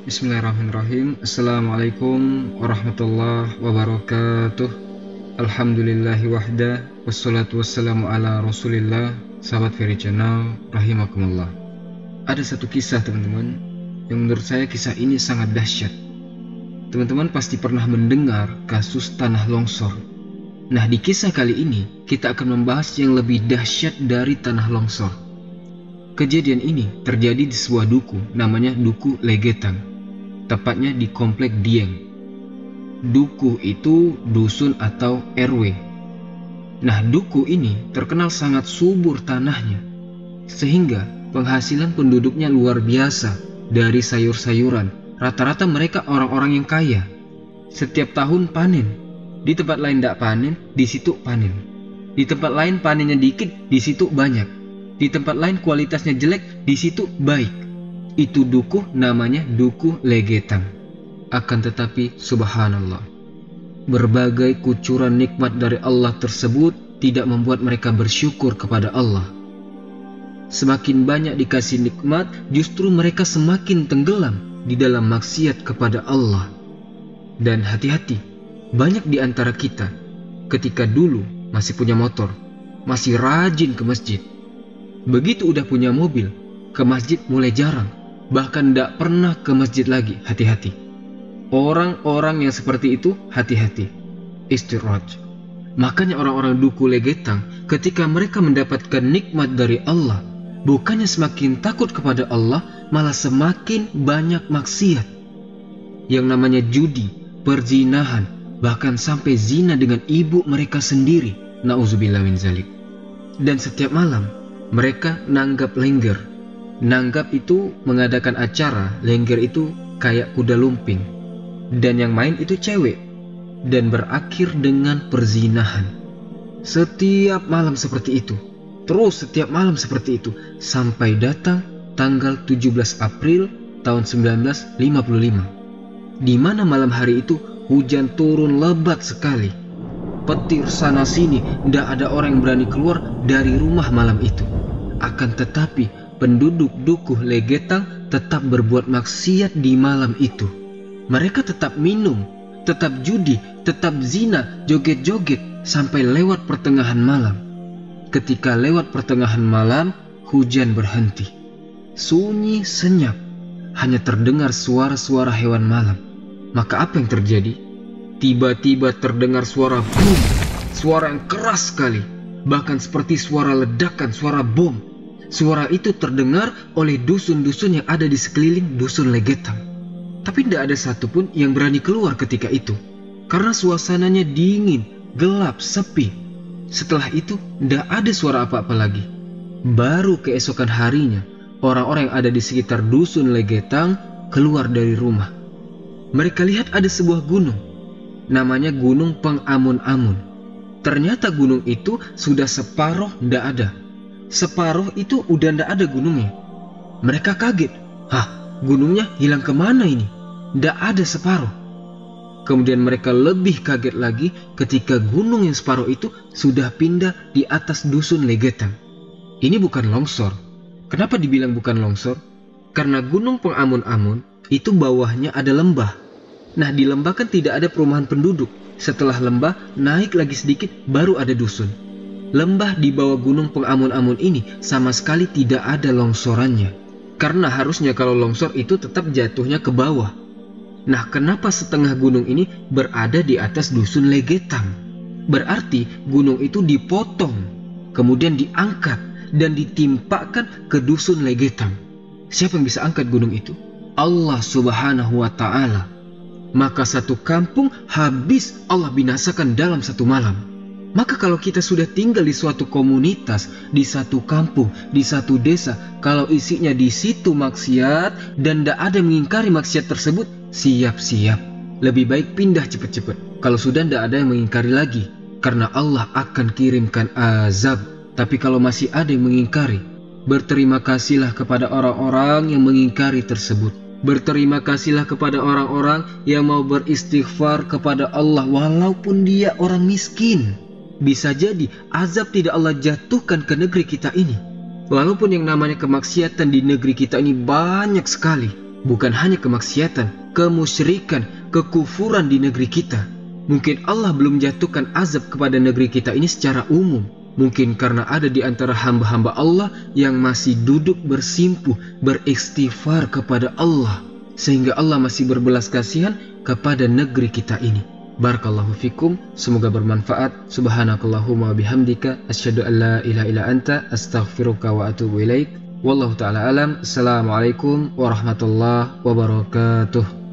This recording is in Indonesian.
Bismillahirrahmanirrahim. Assalamualaikum warahmatullahi wabarakatuh. Alhamdulillahi wahda, wassalatu wassalamu ala rasulillah. Sahabat Ferry Channel, rahimakumullah. Ada satu kisah teman-teman, yang menurut saya kisah ini sangat dahsyat. Teman-teman pasti pernah mendengar kasus tanah longsor. Nah, di kisah kali ini kita akan membahas yang lebih dahsyat dari tanah longsor. Kejadian ini terjadi di sebuah duku, namanya Duku Legetang, tepatnya di Komplek Dieng. Duku itu dusun atau RW. Nah, duku ini terkenal sangat subur tanahnya, sehingga penghasilan penduduknya luar biasa dari sayur-sayuran. Rata-rata mereka orang-orang yang kaya. Setiap tahun panen. Di tempat lain tidak panen, di situ panen. Di tempat lain panennya dikit, di situ banyak. Di tempat lain kualitasnya jelek, di situ baik. Itu duku namanya Duku Legetang. Akan tetapi subhanallah, berbagai kucuran nikmat dari Allah tersebut tidak membuat mereka bersyukur kepada Allah. Semakin banyak dikasih nikmat, justru mereka semakin tenggelam di dalam maksiat kepada Allah. Dan hati-hati, banyak di antara kita ketika dulu masih punya motor, masih rajin ke masjid. Begitu udah punya mobil, ke masjid mulai jarang, bahkan tidak pernah ke masjid lagi. Hati-hati. Orang-orang yang seperti itu hati-hati. Istiraj. Makanya orang-orang Duku Legetang ketika mereka mendapatkan nikmat dari Allah, bukannya semakin takut kepada Allah, malah semakin banyak maksiat. Yang namanya judi, perzinahan, bahkan sampai zina dengan ibu mereka sendiri. Na'udzubillah min zalik. Dan setiap malam mereka nanggap lengger. Nanggap itu mengadakan acara. Lengger itu kayak kuda lumping. Dan yang main itu cewek. Dan berakhir dengan perzinahan. Setiap malam seperti itu. Terus setiap malam seperti itu. Sampai datang tanggal 17 April tahun 1955. Di mana malam hari itu hujan turun lebat sekali. Petir sana sini, tidak ada orang yang berani keluar dari rumah malam itu. Akan tetapi penduduk Duku Legetang tetap berbuat maksiat di malam itu. Mereka tetap minum, tetap judi, tetap zina, joget-joget sampai lewat pertengahan malam. Ketika lewat pertengahan malam, hujan berhenti. Sunyi senyap, hanya terdengar suara-suara hewan malam. Maka apa yang terjadi? Tiba-tiba terdengar suara boom, suara yang keras sekali, bahkan seperti suara ledakan, suara bom. Suara itu terdengar oleh dusun-dusun yang ada di sekeliling Dusun Legetang. Tapi tidak ada satupun yang berani keluar ketika itu, karena suasananya dingin, gelap, sepi. Setelah itu tidak ada suara apa-apa lagi. Baru keesokan harinya, orang-orang yang ada di sekitar Dusun Legetang keluar dari rumah. Mereka lihat ada sebuah gunung, namanya Gunung Pengamun-amun. Ternyata gunung itu sudah separuh tidak ada. Separuh itu udah tidak ada gunungnya. Mereka kaget. Hah, gunungnya hilang kemana ini? Tidak ada separuh. Kemudian mereka lebih kaget lagi ketika gunung yang separuh itu sudah pindah di atas Dusun Legetang. Ini bukan longsor. Kenapa dibilang bukan longsor? Karena Gunung Pengamun-amun itu bawahnya ada lembah. Nah, di lembah kan tidak ada perumahan penduduk. Setelah lembah, naik lagi sedikit, baru ada dusun. Lembah di bawah Gunung Pengamun-amun ini sama sekali tidak ada longsorannya. Karena harusnya kalau longsor itu tetap jatuhnya ke bawah. Nah, kenapa setengah gunung ini berada di atas Dusun Legetang? Berarti gunung itu dipotong, kemudian diangkat, dan ditimpakan ke Dusun Legetang. Siapa yang bisa angkat gunung itu? Allah Subhanahu wa Ta'ala. Maka satu kampung habis Allah binasakan dalam satu malam. Maka kalau kita sudah tinggal di suatu komunitas, di satu kampung, di satu desa, kalau isinya di situ maksiat dan tidak ada yang mengingkari maksiat tersebut, siap-siap. Lebih baik pindah cepat-cepat. Kalau sudah tidak ada yang mengingkari lagi, karena Allah akan kirimkan azab. Tapi kalau masih ada yang mengingkari, berterima kasihlah kepada orang-orang yang mengingkari tersebut. Berterima kasihlah kepada orang-orang yang mau beristighfar kepada Allah walaupun dia orang miskin. Bisa jadi azab tidak Allah jatuhkan ke negeri kita ini. Walaupun yang namanya kemaksiatan di negeri kita ini banyak sekali. Bukan hanya kemaksiatan, kemusyrikan, kekufuran di negeri kita. Mungkin Allah belum jatuhkan azab kepada negeri kita ini secara umum. Mungkin karena ada di antara hamba-hamba Allah yang masih duduk bersimpuh, beristighfar kepada Allah, sehingga Allah masih berbelas kasihan kepada negeri kita ini. Barakallahu fikum, semoga bermanfaat. Subhanakallahumma bihamdika, asyhadu an la ilaha illa anta, astaghfiruka wa atubu ilaik. Wallahu ta'ala alam. Assalamualaikum warahmatullahi wabarakatuh.